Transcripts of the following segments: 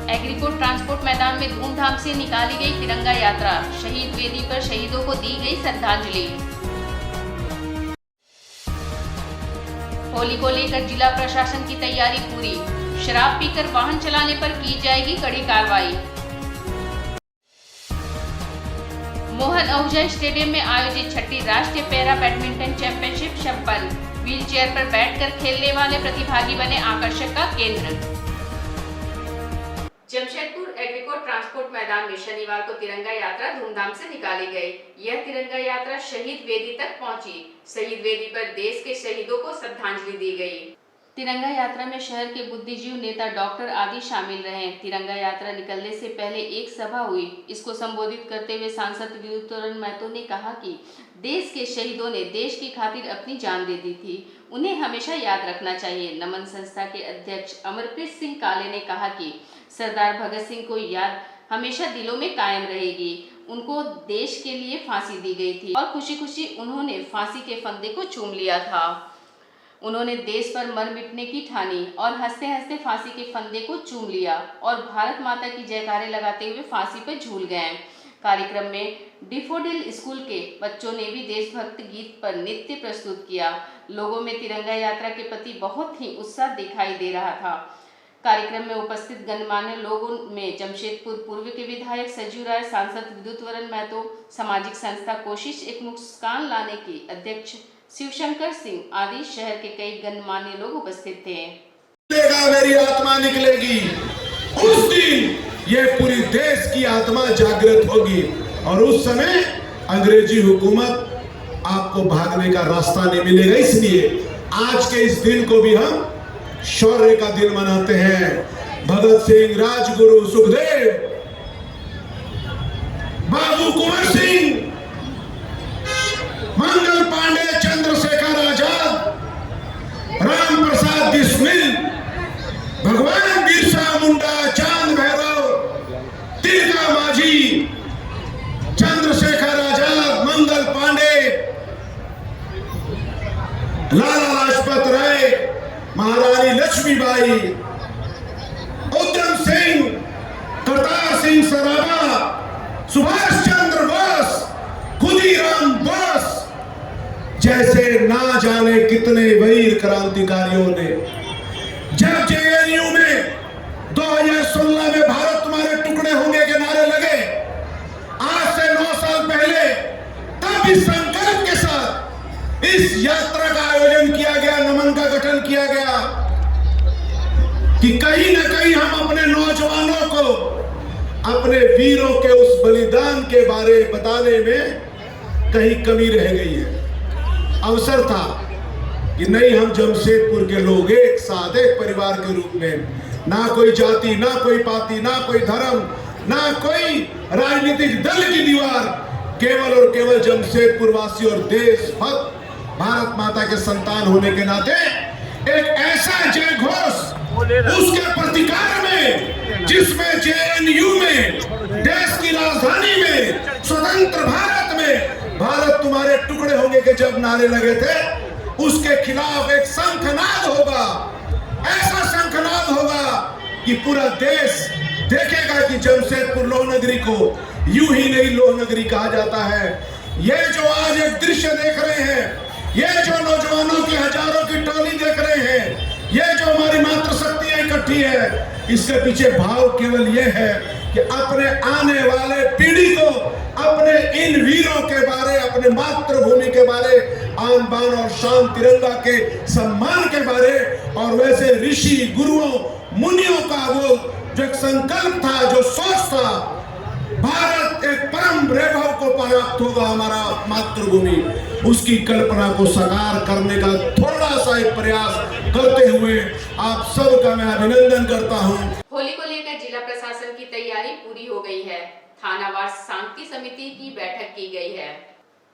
एग्रीकोट transport मैदान में धूमधाम से निकाली गई तिरंगा यात्रा। शहीद वेदी पर शहीदों को दी गई श्रद्धांजलि। होली को लेकर जिला प्रशासन की तैयारी पूरी। शराब पीकर वाहन चलाने पर की जाएगी कड़ी कार्रवाई। मोहन आहूजा स्टेडियम में आयोजित छठी राष्ट्रीय पैरा बैडमिंटन चैंपियनशिप संपन्न। व्हील चेयर पर बैठकर खेलने वाले प्रतिभागी बने आकर्षण का केंद्र। जमशेदपुर एग्रीकोट ट्रांसपोर्ट मैदान में शनिवार को तिरंगा यात्रा धूमधाम से निकाली गई। यह तिरंगा यात्रा शहीद वेदी तक पहुंची। शहीद वेदी पर देश के शहीदों को श्रद्धांजलि दी गई। तिरंगा यात्रा में शहर के बुद्धिजीवी नेता डॉक्टर आदि शामिल रहे। तिरंगा यात्रा निकलने से पहले एक सभा हुई। इसको संबोधित करते हुए सांसद विद्युत महतो ने कहा कि देश के शहीदों ने देश की खातिर अपनी जान दे दी थी, उन्हें हमेशा याद रखना चाहिए। नमन संस्था के अध्यक्ष अमरप्रीत सिंह काले ने कहा कि सरदार भगत सिंह को याद हमेशा दिलों में कायम रहेगी। उनको देश के लिए फांसी दी गई थी और खुशी खुशी उन्होंने फांसी के फंदे को चूम लिया था। उन्होंने देश पर मर मिटने की ठानी और हंसते हंसते फांसी के फंदे को चूम लिया और भारत माता की जयकारे लगाते हुए फांसी पर झूल गए। कार्यक्रम में डिफोडिल स्कूल के बच्चों ने भी देशभक्त गीत पर नृत्य प्रस्तुत किया। लोगों में तिरंगा यात्रा के प्रति बहुत ही उत्साह दिखाई दे रहा था। कार्यक्रम में उपस्थित गणमान्य लोगों में जमशेदपुर पूर्व के विधायक सज्जू राय, सांसद विद्युत महतो, सामाजिक संस्था कोशिश एक मुस्कान लाने की अध्यक्ष शिवशंकर सिंह आदि शहर के कई गणमान्य लोग उपस्थित थे। मेरी आत्मा निकलेगी, उस दिन ये पूरी देश की आत्मा जागृत होगी और उस समय अंग्रेजी हुकूमत आपको भागने का रास्ता नहीं मिलेगा। इसलिए आज के इस दिन को भी हम शौर्य का दिन मनाते हैं। भगत सिंह, राजगुरु, सुखदेव, बाबू कुंवर सिंह, मंगल पांडे, चंद्रशेखर आजाद, राम प्रसाद बिस्मिल, भगवान बिरसा मुंडा, चांद भैरव, तिलका माझी, चंद्रशेखर आजाद, मंगल पांडे, लाला लाजपत राय, महारानी लक्ष्मीबाई, उधम सिंह, करतार सिंह सराबा, सुभाष चंद्र बोस, खुदीराम बोस जैसे ना जाने कितने वीर क्रांतिकारियों ने जब जेएनयू में 2016 में भारत तुम्हारे टुकड़े होंगे के नारे लगे, आज से 9 साल पहले, तब इस संकल्प के साथ इस यात्रा का आयोजन किया गया, नमन का गठन किया गया कि कहीं ना कहीं हम अपने नौजवानों को अपने वीरों के उस बलिदान के बारे बताने में कहीं कमी रह गई है। अवसर था कि नहीं, हम जमशेदपुर के लोग एक साथ एक परिवार के रूप में, ना कोई जाति, ना कोई पाति, ना कोई धर्म, ना कोई राजनीतिक दल की दीवार, केवल और केवल जमशेदपुर वासी और देशभक्त भारत माता के संतान होने के नाते एक ऐसा जय घोष उसके प्रतिकार में, जिसमें जेएनयू में, देश की राजधानी में, स्वतंत्र भारत में भारत तुम्हारे टुकड़े होंगे के जब नारे लगे थे, उसके खिलाफ एक शंखनाद होगा। ऐसा शंखनाद होगा कि पूरा देश देखेगा कि जमशेदपुर लौह नगरी को यूं ही नहीं लौह नगरी कहा जाता है। ये जो आज एक दृश्य देख रहे हैं, ये जो नौजवानों की हजारों की टोली देख रहे हैं, ये जो हमारी मातृशक्तियां इकट्ठी है, इसके पीछे भाव केवल ये है कि अपने आने वाले पीढ़ी को अपने इन वीरों के बारे, अपने मातृभूमि के बारे, आन बान और शान तिरंगा के सम्मान के बारे, और वैसे ऋषि गुरुओं मुनियों का वो जो एक संकल्प था, जो सोच था, भारत एक परम वैभव को प्राप्त होगा हमारा मातृभूमि, उसकी कल्पना को साकार करने का थोड़ा सा एक प्रयास करते हुए आप सबका मैं अभिनंदन करता हूं। होली को लेकर जिला प्रशासन की तैयारी पूरी हो गई है। थानावार शांति समिति की बैठक की गई है।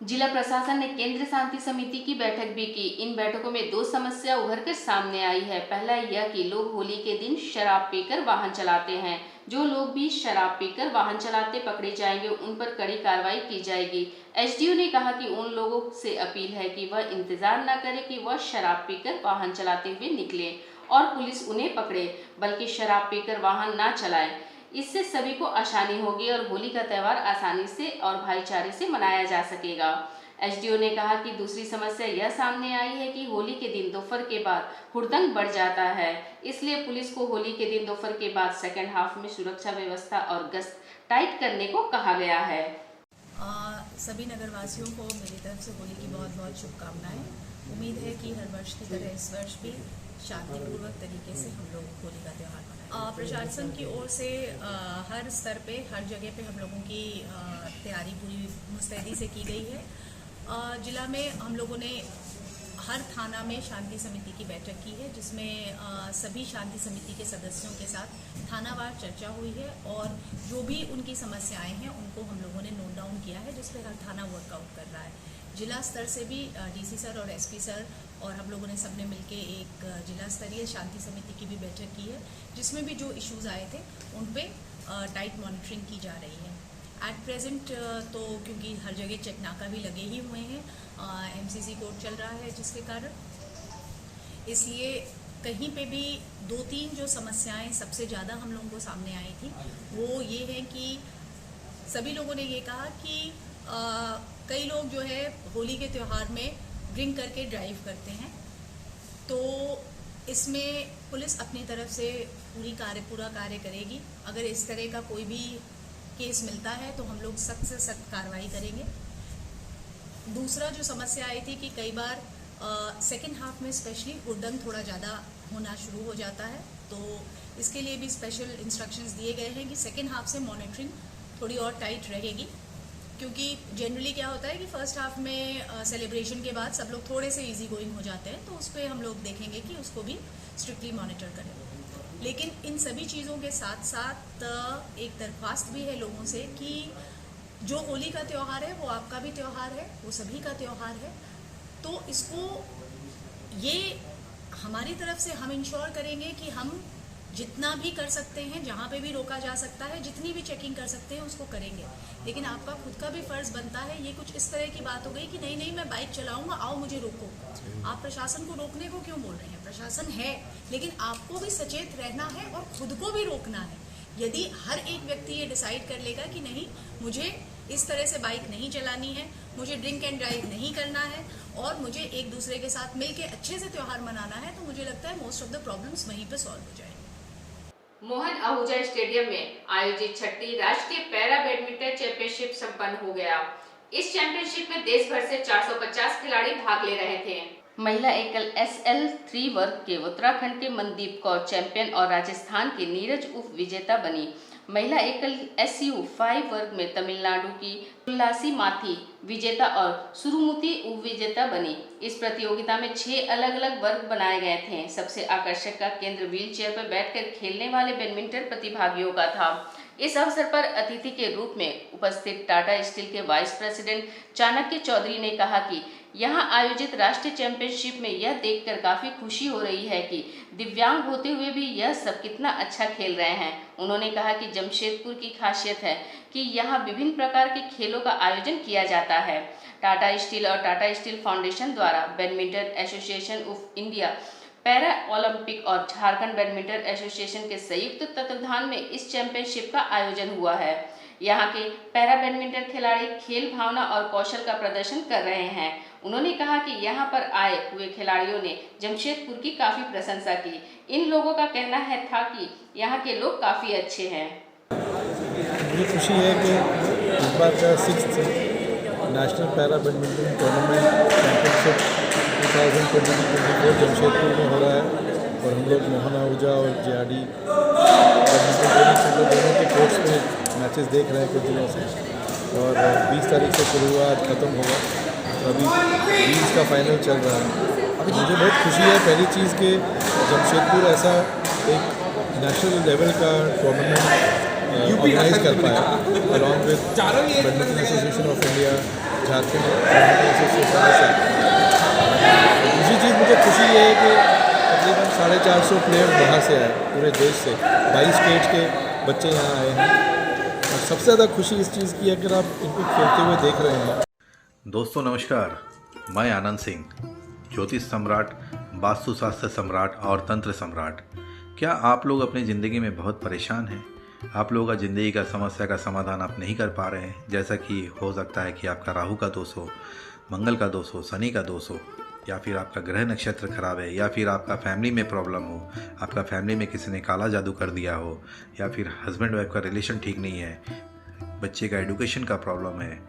जिला प्रशासन ने केंद्र शांति समिति की बैठक भी की। इन बैठकों में 2 समस्या उभर कर सामने आई है। पहला यह कि लोग होली के दिन शराब पीकर वाहन चलाते हैं। जो लोग भी शराब पीकर वाहन चलाते पकड़े जाएंगे, उन पर कड़ी कार्रवाई की जाएगी। एसडीओ ने कहा कि उन लोगों से अपील है कि वह इंतजार न करें कि वह शराब पीकर वाहन चलाते हुए निकले और पुलिस उन्हें पकड़े, बल्कि शराब पीकर वाहन ना चलाए। इससे सभी को आसानी होगी और होली का त्यौहार आसानी से और भाईचारे से मनाया जा सकेगा। एसडीओ ने कहा कि दूसरी समस्या यह सामने आई है कि होली के दिन दोपहर के बाद हुड़दंग बढ़ जाता है, इसलिए पुलिस को होली के दिन दोपहर के बाद सेकेंड हाफ में सुरक्षा व्यवस्था और गश्त टाइट करने को कहा गया है। सभी नगरवासियों को मेरी तरफ से होली की बहुत बहुत शुभकामनाएं। उम्मीद है कि हर वर्ष की तरह इस वर्ष भी शांतिपूर्वक तरीके से हम लोग होली का त्यौहार मनाएं। प्रशासन की ओर से हर स्तर पे, हर जगह पे हम लोगों की तैयारी पूरी मुस्तैदी से की गई है। जिला में हम लोगों ने हर थाना में शांति समिति की बैठक की है, जिसमें सभी शांति समिति के सदस्यों के साथ थानावार चर्चा हुई है और जो भी उनकी समस्याएं हैं उनको हम लोगों ने नोट डाउन किया है, जिस पर हर थाना वर्कआउट कर रहा है। जिला स्तर से भी डीसी सर और एसपी सर और हम लोगों ने सबने मिलके एक जिला स्तरीय शांति समिति की भी बैठक की है, जिसमें भी जो इश्यूज आए थे उन पे टाइट मॉनिटरिंग की जा रही है। एट प्रेजेंट तो क्योंकि हर जगह चेक नाका भी लगे ही हुए हैं, एमसीसी कोड चल रहा है, जिसके कारण इसलिए कहीं पे भी 2-3 जो समस्याएं सबसे ज़्यादा हम लोगों को सामने आई थी वो ये है कि सभी लोगों ने ये कहा कि कई लोग जो है होली के त्यौहार में ड्रिंक करके ड्राइव करते हैं, तो इसमें पुलिस अपनी तरफ से पूरा कार्य करेगी। अगर इस तरह का कोई भी केस मिलता है तो हम लोग सख्त से सख्त कार्रवाई करेंगे। दूसरा जो समस्या आई थी कि कई बार सेकेंड हाफ में स्पेशली हुड़दंग थोड़ा ज़्यादा होना शुरू हो जाता है, तो इसके लिए भी स्पेशल इंस्ट्रक्शंस दिए गए हैं कि सेकेंड हाफ से मॉनिटरिंग थोड़ी और टाइट रहेगी, क्योंकि जनरली क्या होता है कि फर्स्ट हाफ में सेलिब्रेशन के बाद सब लोग थोड़े से इजी गोइंग हो जाते हैं, तो उस पर हम लोग देखेंगे कि उसको भी स्ट्रिक्टली मॉनिटर करें। लेकिन इन सभी चीज़ों के साथ साथ एक दरख्वास्त भी है लोगों से कि जो होली का त्यौहार है वो आपका भी त्यौहार है, वो सभी का त्यौहार है, तो इसको ये हमारी तरफ से हम इंश्योर करेंगे कि हम जितना भी कर सकते हैं, जहाँ पे भी रोका जा सकता है, जितनी भी चेकिंग कर सकते हैं उसको करेंगे। लेकिन आपका खुद का भी फर्ज बनता है। ये कुछ इस तरह की बात हो गई कि नहीं मैं बाइक चलाऊंगा, आओ मुझे रोको। आप प्रशासन को रोकने को क्यों बोल रहे हैं? प्रशासन है, लेकिन आपको भी सचेत रहना है और खुद को भी रोकना है। यदि हर एक व्यक्ति ये डिसाइड कर लेगा कि नहीं, मुझे इस तरह से बाइक नहीं चलानी है, मुझे ड्रिंक एंड ड्राइव नहीं करना है और मुझे एक दूसरे के साथ मिलके अच्छे से त्यौहार मनाना है, तो मुझे लगता है मोस्ट ऑफ द प्रॉब्लम्स वहीं पे सॉल्व हो जाएंगे। मोहन आहूजा स्टेडियम में आयोजित 6ठी राष्ट्रीय पैरा बैडमिंटन चैंपियनशिप संपन्न हो गया। इस चैंपियनशिप में देश भर से 450 खिलाड़ी भाग ले रहे थे। महिला एकल SL3 वर्ग के उत्तराखंड के मनदीप कौर चैंपियन और राजस्थान के नीरज उप विजेता बनी। महिला एकल SU5 वर्ग में तमिलनाडु की उल्लासी माथी विजेता और सुरुमुती उप विजेता बनी। इस प्रतियोगिता में 6 अलग अलग वर्ग बनाए गए थे। सबसे आकर्षक का केंद्र व्हीलचेयर पर बैठकर खेलने वाले बैडमिंटन प्रतिभागियों का था। इस अवसर पर अतिथि के रूप में उपस्थित टाटा स्टील के वाइस प्रेसिडेंट चाणक्य चौधरी ने कहा कि यहां आयोजित राष्ट्रीय चैंपियनशिप में यह देखकर काफी खुशी हो रही है कि दिव्यांग होते हुए भी यह सब कितना अच्छा खेल रहे हैं। उन्होंने कहा कि जमशेदपुर की खासियत है कि यहां विभिन्न प्रकार के खेलों का आयोजन किया जाता है। टाटा स्टील और टाटा स्टील फाउंडेशन द्वारा badminton association of India, para Olympic और झारखंड बैडमिंटन एसोसिएशन के संयुक्त तत्वाधान में इस चैंपियनशिप का आयोजन हुआ है। यहाँ के पैरा बैडमिंटन खिलाड़ी खेल भावना और कौशल का प्रदर्शन कर रहे हैं। उन्होंने कहा कि यहाँ पर आए हुए खिलाड़ियों ने जमशेदपुर की काफी प्रशंसा की। इन लोगों का कहना है था कि यहाँ के लोग काफी अच्छे हैं। मुझे खुशी है कि इस बार का 6th national para badminton tournament championship 2024 Jamshedpur में हो रहा है और हम लोग मोहन आहूजा और JRD बैडमिंटन ट्रेनिंग सेंटर दोनों के कोर्ट्स में मैचेस देख रहे हैं कुछ दिनों से और 20 तारीख से शुरू हुआ, आज ख़त्म होगा, तो अभी 20 का फाइनल चल रहा है। मुझे बहुत खुशी है पहली चीज़ कि जमशेदपुर ऐसा एक नेशनल लेवल का टूर्नामेंट ऑर्गेनाइज कर पाया along with badminton association of India, Jharkhand badminton association से। दूसरी चीज़ मुझे खुशी ये है कि तकरीबन 450 प्लेयर बाहर से आए, पूरे देश से 22 स्टेट के बच्चे यहाँ आए हैं और सबसे ज़्यादा खुशी इस चीज़ की है कि आप इनको खेलते हुए देख रहे हैं। दोस्तों नमस्कार, मैं आनंद सिंह, ज्योतिष सम्राट वास्तुशास्त्र सम्राट और तंत्र सम्राट। क्या आप लोग अपनी ज़िंदगी में बहुत परेशान हैं? आप लोगों का ज़िंदगी का समस्या का समाधान आप नहीं कर पा रहे हैं, जैसा कि हो सकता है कि आपका राहु का दोष हो, मंगल का दोष हो, शनि का दोष हो, या फिर आपका ग्रह नक्षत्र खराब है, या फिर आपका फैमिली में प्रॉब्लम हो, आपका फैमिली में किसी ने काला जादू कर दिया हो, या फिर हस्बैंड वाइफ का रिलेशन ठीक नहीं है, बच्चे का एजुकेशन का प्रॉब्लम है,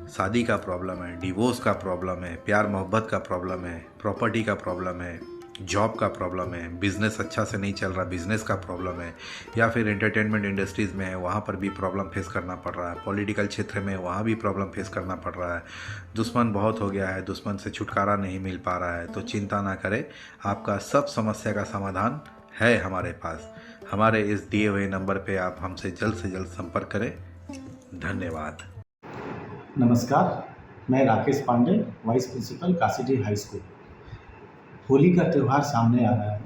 शादी का प्रॉब्लम है, डिवोर्स का प्रॉब्लम है, प्यार मोहब्बत का प्रॉब्लम है, प्रॉपर्टी का प्रॉब्लम है, जॉब का प्रॉब्लम है, बिज़नेस अच्छा से नहीं चल रहा, बिज़नेस का प्रॉब्लम है, या फिर एंटरटेनमेंट इंडस्ट्रीज़ में है, वहाँ पर भी प्रॉब्लम फेस करना पड़ रहा है, पॉलिटिकल क्षेत्र में वहाँ भी प्रॉब्लम फेस करना पड़ रहा है, दुश्मन बहुत हो गया है, दुश्मन से छुटकारा नहीं मिल पा रहा है, तो चिंता ना करें, आपका सब समस्या का समाधान है हमारे पास। हमारे इस दिए हुए नंबर पे आप हमसे जल्द से जल्द संपर्क करें। धन्यवाद। नमस्कार, मैं Rakesh Pandey, vice principal Kashidih high school. Holi का त्यौहार सामने आ रहा है।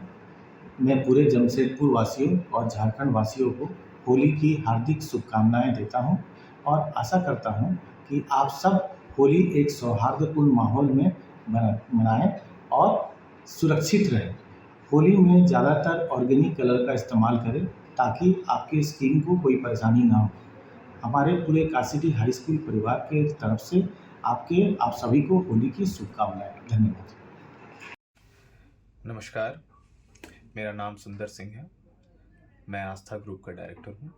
मैं पूरे जमशेदपुर वासियों और झारखंड वासियों को होली की हार्दिक शुभकामनाएं देता हूं और आशा करता हूं कि आप सब होली एक सौहार्दपूर्ण माहौल में मनाएं और सुरक्षित रहें। होली में ज़्यादातर ऑर्गेनिक कलर का इस्तेमाल करें ताकि आपकी स्किन को कोई परेशानी ना हो। हमारे पूरे काशीडीह हाई स्कूल परिवार के तरफ से आप सभी को होली की शुभकामनाएं। धन्यवाद। नमस्कार, मेरा नाम सुंदर सिंह है। मैं आस्था ग्रुप का डायरेक्टर हूँ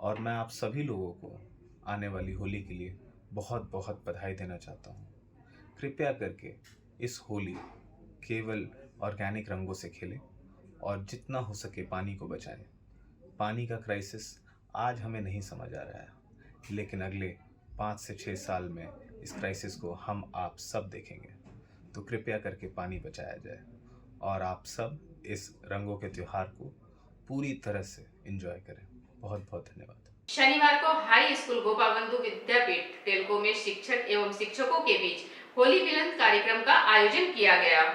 और मैं आप सभी लोगों को आने वाली होली के लिए बहुत बहुत बधाई देना चाहता हूँ। कृपया करके इस होली केवल ऑर्गेनिक रंगों से खेलें और जितना हो सके पानी को बचाएं। पानी का क्राइसिस आज हमें नहीं समझ आ रहा है, लेकिन अगले 5 से 6 साल में इस क्राइसिस को हम आप सब देखेंगे। तो कृपया करके पानी बचाया जाए और आप सब इस रंगों के त्यौहार को पूरी तरह से एंजॉय करें। बहुत बहुत धन्यवाद। शनिवार को हाई स्कूल गोपाबंधु विद्यापीठ टेल्को में शिक्षक एवं शिक्षकों के बीच होली मिलन कार्यक्रम का आयोजन किया गया,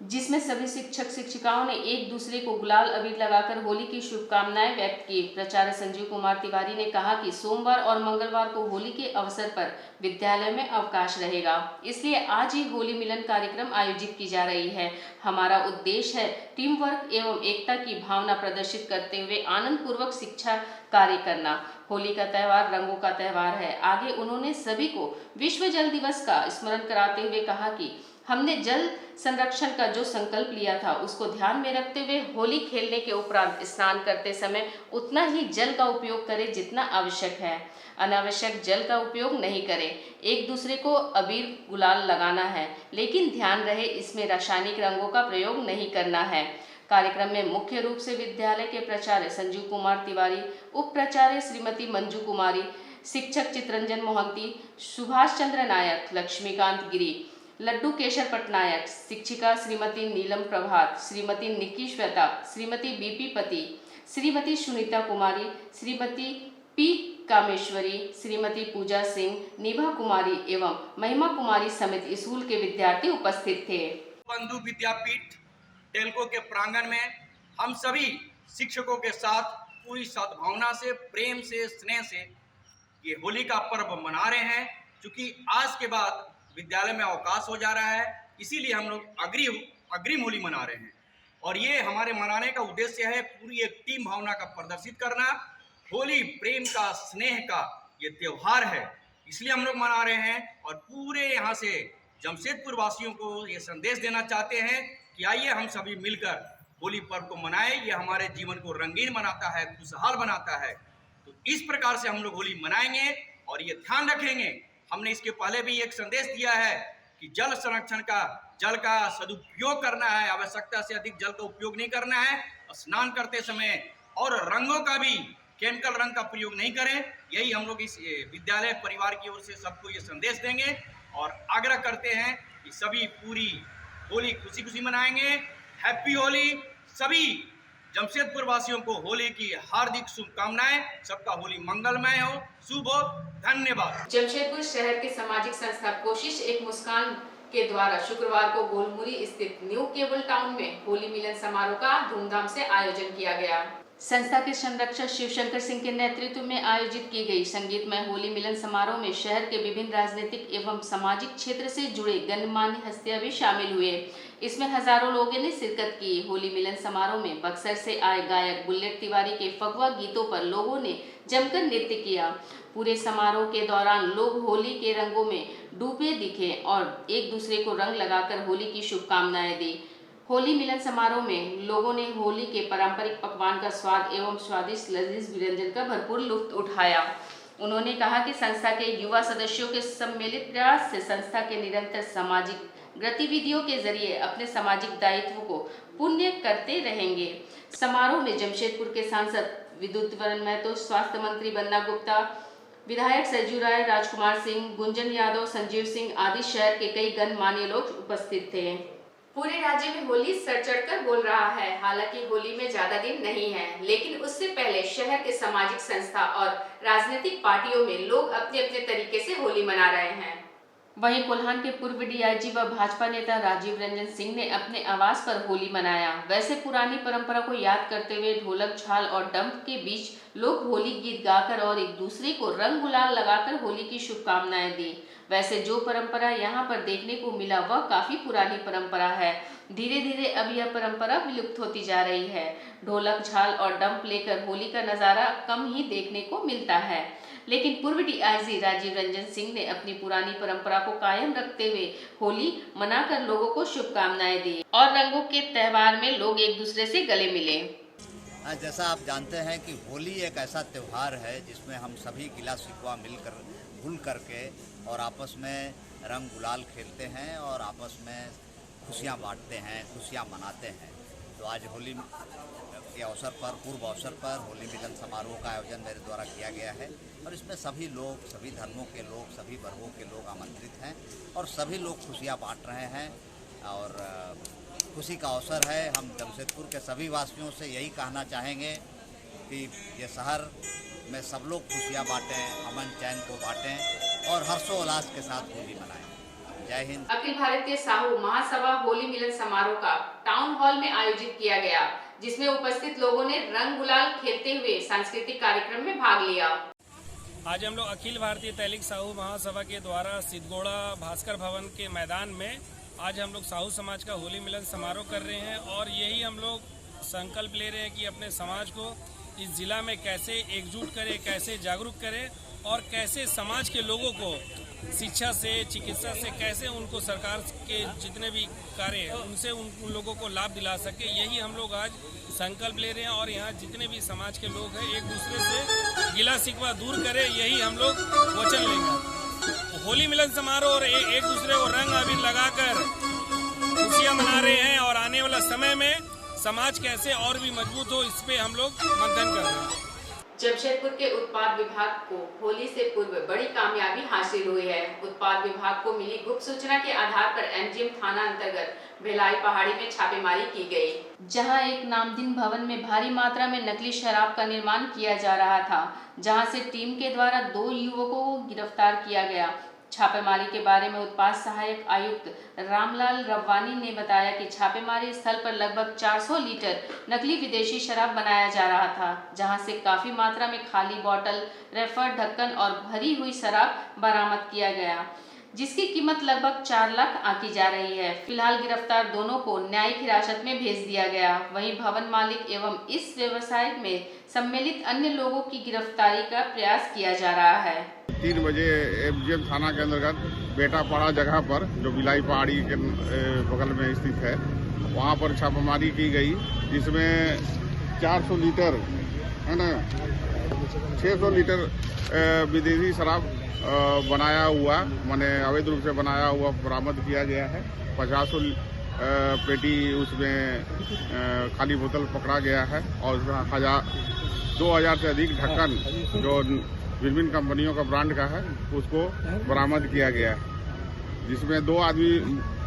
जिसमें सभी शिक्षक शिक्षिकाओं ने एक दूसरे को गुलाल अबीर लगाकर होली की शुभकामनाएं व्यक्त की। प्राचार्य संजीव कुमार तिवारी ने कहा कि सोमवार और मंगलवार को होली के अवसर पर विद्यालय में अवकाश रहेगा, इसलिए आज ही होली मिलन कार्यक्रम आयोजित की जा रही है। हमारा उद्देश्य है टीम वर्क एवं एकता की भावना प्रदर्शित करते हुए आनंद पूर्वक शिक्षा कार्य करना। होली का त्यौहार रंगों का त्यौहार है। आगे उन्होंने सभी को विश्व जल दिवस का स्मरण कराते हुए कहा कि हमने जल संरक्षण का जो संकल्प लिया था उसको ध्यान में रखते हुए होली खेलने के उपरांत स्नान करते समय उतना ही जल का उपयोग करें जितना आवश्यक है। अनावश्यक जल का उपयोग नहीं करें। एक दूसरे को अबीर गुलाल लगाना है, लेकिन ध्यान रहे इसमें रासायनिक रंगों का प्रयोग नहीं करना है। कार्यक्रम में मुख्य रूप से विद्यालय के प्राचार्य संजीव कुमार तिवारी, उप प्राचार्य श्रीमती मंजू कुमारी, शिक्षक चित्रंजन मोहंती, सुभाष चंद्र नायक, लक्ष्मीकांत गिरी, लड्डू केशर पटनायक, शिक्षिका श्रीमती नीलम प्रभात, श्रीमती निक्की श्वेता, श्रीमती बीपी पति, श्रीमती सुनीता कुमारी, श्रीमती पी कामेश्वरी, श्रीमती पूजा सिंह, निभा कुमारी एवं महिमा कुमारी समेत स्कूल के विद्यार्थी उपस्थित थे। बंधु विद्यापीठ टेल्को के प्रांगण में हम सभी शिक्षकों के साथ पूरी सद्भावना से, प्रेम से, स्नेह से ये होली का पर्व मना रहे हैं। क्योंकि आज के बाद विद्यालय में अवकाश हो जा रहा है, इसीलिए हम लोग अग्रिम होली मना रहे हैं। और ये हमारे मनाने का उद्देश्य है पूरी एक टीम भावना का प्रदर्शित करना। होली प्रेम का, स्नेह का ये त्यौहार है, इसलिए हम लोग मना रहे हैं। और पूरे यहाँ से जमशेदपुर वासियों को ये संदेश देना चाहते हैं कि आइए हम सभी मिलकर होली पर्व को मनाएं। ये हमारे जीवन को रंगीन बनाता है, खुशहाल बनाता है। तो इस प्रकार से हम लोग होली मनाएंगे और ये ध्यान रखेंगे। हमने इसके पहले भी एक संदेश दिया है कि जल संरक्षण का, जल का सदुपयोग करना है, आवश्यकता से अधिक जल का उपयोग नहीं करना है। स्नान करते समय और रंगों का भी केमिकल रंग का प्रयोग नहीं करें। यही हम लोग इस विद्यालय परिवार की ओर से सबको ये संदेश देंगे और आग्रह करते हैं कि सभी पूरी होली खुशी खुशी मनाएंगे। हैप्पी होली। सभी जमशेदपुर वासियों को होली की हार्दिक शुभकामनाएं। सबका होली मंगलमय हो, शुभ हो। धन्यवाद। जमशेदपुर शहर के सामाजिक संस्था कोशिश एक मुस्कान के द्वारा शुक्रवार को गोलमुरी स्थित न्यू केबल टाउन में होली मिलन समारोह का धूमधाम से आयोजन किया गया। संस्था के संरक्षक शिवशंकर सिंह के नेतृत्व में आयोजित की गई संगीतमय होली मिलन समारोह में शहर के विभिन्न राजनीतिक एवं सामाजिक क्षेत्र से जुड़े गणमान्य हस्तियां भी शामिल हुए। इसमें हजारों लोगों ने शिरकत की। होली मिलन समारोह में बक्सर से आए गायक बुलेट तिवारी के फगुआ गीतों पर लोगों ने जमकर नृत्य किया। पूरे समारोह के दौरान लोग होली के रंगों में डूबे दिखे और एक दूसरे को रंग लगाकर होली की शुभकामनाएं दी। होली मिलन समारोह में लोगों ने होली के पारंपरिक पकवान का स्वाद एवं स्वादिष्ट लजीज व्यंजन का भरपूर लुत्फ उठाया। उन्होंने कहा कि संस्था के युवा सदस्यों के सम्मिलित प्रयास से संस्था के निरंतर सामाजिक गतिविधियों के जरिए अपने सामाजिक दायित्व को पुण्य करते रहेंगे। समारोह में जमशेदपुर के सांसद विद्युतवरण महतो, स्वास्थ्य मंत्री बन्ना गुप्ता, विधायक सरजू राय, राजकुमार सिंह, गुंजन यादव, संजीव सिंह आदि शहर के कई गणमान्य लोग उपस्थित थे। पूरे राज्य में होली सर चढ़कर बोल रहा है। हालांकि होली में ज्यादा दिन नहीं है, लेकिन उससे पहले शहर के सामाजिक संस्था और राजनीतिक पार्टियों में लोग अपने अपने तरीके से होली मना रहे हैं। वहीं कोल्हान के पूर्व डीआईजी व भाजपा नेता राजीव रंजन सिंह ने अपने आवास पर होली मनाया। वैसे पुरानी परंपरा को याद करते हुए ढोलक, झाल और डंप के बीच लोग होली गीत गाकर और एक दूसरे को रंग गुलाल लगाकर होली की शुभकामनाएं दी। वैसे जो परंपरा यहाँ पर देखने को मिला वह काफी पुरानी परंपरा है। धीरे धीरे अब यह परंपरा विलुप्त होती जा रही है। ढोलक, झाल और डंप लेकर होली का नजारा कम ही देखने को मिलता है, लेकिन पूर्व डीआईजी राजीव रंजन सिंह ने अपनी पुरानी परंपरा को कायम रखते हुए होली मनाकर लोगों को शुभकामनाएं दी और रंगों के त्योहार में लोग एक दूसरे से गले मिले। जैसा आप जानते हैं कि होली एक ऐसा त्यौहार है जिसमें हम सभी गिला शिकवा मिलकर भूल करके और आपस में रंग गुलाल खेलते हैं और आपस में खुशियां बांटते हैं, खुशियां मनाते हैं। तो आज होली के अवसर पर, पूर्व अवसर पर होली मिलन समारोह का आयोजन मेरे द्वारा किया गया है और इसमें सभी लोग, सभी धर्मों के लोग, सभी वर्गों के लोग आमंत्रित हैं और सभी लोग खुशियां बांट रहे हैं और खुशी का अवसर है। हम जमशेदपुर के सभी वासियों से यही कहना चाहेंगे कि ये शहर में सब लोग खुशियां बांटें, अमन चैन को बांटें और हर्षोल्लास के साथ होली मनाएं। जय हिंद। अखिल भारतीय साहू महासभा होली मिलन समारोह का टाउन हॉल में आयोजित किया गया, जिसमें उपस्थित लोगों ने रंग गुलाल खेलते हुए सांस्कृतिक कार्यक्रम में भाग लिया। आज हम लोग अखिल भारतीय तैलिक साहू महासभा के द्वारा सिद्धगोड़ा भास्कर भवन के मैदान में आज हम लोग साहू समाज का होली मिलन समारोह कर रहे हैं और यही हम लोग संकल्प ले रहे हैं कि अपने समाज को इस जिला में कैसे एकजुट करें, कैसे जागरूक करें और कैसे समाज के लोगों को शिक्षा से, चिकित्सा से कैसे उनको सरकार के जितने भी कार्य हैं उनसे उन लोगों को लाभ दिला सके। यही हम लोग आज संकल्प ले रहे हैं और यहाँ जितने भी समाज के लोग हैं एक दूसरे से गिला शिकवा दूर करें, यही हम लोग वचन लेंगे। होली मिलन समारोह और एक दूसरे को रंग अबीर लगाकर खुशियाँ मना रहे हैं और आने वाला समय में समाज कैसे और भी मजबूत हो इस पे हम लोग मंथन कर रहे हैं। जमशेदपुर के उत्पाद विभाग को होली से पूर्व बड़ी कामयाबी हासिल हुई है। उत्पाद विभाग को मिली गुप्त सूचना के आधार पर एमजीएम थाना अंतर्गत भिलाई पहाड़ी में छापेमारी की गई, जहां एक नामदीन भवन में भारी मात्रा में नकली शराब का निर्माण किया जा रहा था, जहां से टीम के द्वारा 2 युवकों को गिरफ्तार किया गया। छापेमारी के बारे में उत्पाद सहायक आयुक्त रामलाल रवानी ने बताया कि छापेमारी स्थल पर लगभग 400 लीटर नकली विदेशी शराब बनाया जा रहा था, जहां से काफी मात्रा में खाली बोतल, रेफर, ढक्कन और भरी हुई शराब बरामद किया गया, जिसकी कीमत लगभग 4 लाख आंकी जा रही है। फिलहाल गिरफ्तार दोनों को न्यायिक हिरासत में भेज दिया गया। वहीं भवन मालिक एवं इस व्यवसाय में सम्मिलित अन्य लोगों की गिरफ्तारी का प्रयास किया जा रहा है। 3 बजे एमजीएम थाना के अंतर्गत बेटापाड़ा जगह पर, जो भिलाई पहाड़ी के बगल में स्थित है, वहां पर छापेमारी की गई, जिसमें 400 लीटर है ना 600 लीटर विदेशी शराब बनाया हुआ, माने अवैध रूप से बनाया हुआ बरामद किया गया है। 50 पेटी उसमें खाली बोतल पकड़ा गया है और 2000 से अधिक ढक्कन जो विभिन्न कंपनियों का ब्रांड का है उसको बरामद किया गया है, जिसमें 2 आदमी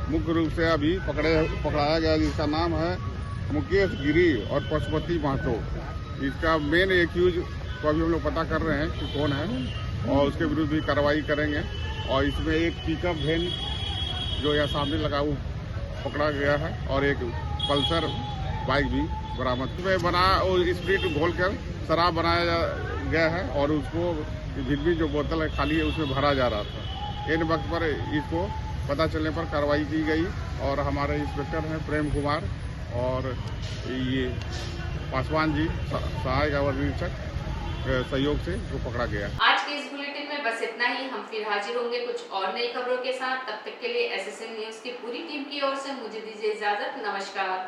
मुख्य रूप से अभी पकड़ाया गया, जिसका नाम है मुकेश गिरी और पशुपति महतो। इसका मेन एक्यूज को अभी हम लोग पता कर रहे हैं कि कौन है और उसके विरुद्ध भी कार्रवाई करेंगे। और इसमें एक पिकअप वैन जो यहाँ सामने लगा वो पकड़ा गया है और एक पल्सर बाइक भी बरामद में बना और स्प्रिट घोलकर शराब बनाया गया है और उसको भिन्न जो बोतल है खाली है उसमें भरा जा रहा था। इन वक्त पर इसको पता चलने पर कार्रवाई की गई और हमारे इंस्पेक्टर हैं प्रेम कुमार और ये पासवान जी सहायक अवर निरीक्षक सहयोग से वो पकड़ा गया। आज के इस बुलेटिन में बस इतना ही। हम फिर हाजिर होंगे कुछ और नई खबरों के साथ। तब तक के लिए एसएसएन न्यूज की पूरी टीम की ओर से मुझे दीजिए इजाजत। नमस्कार।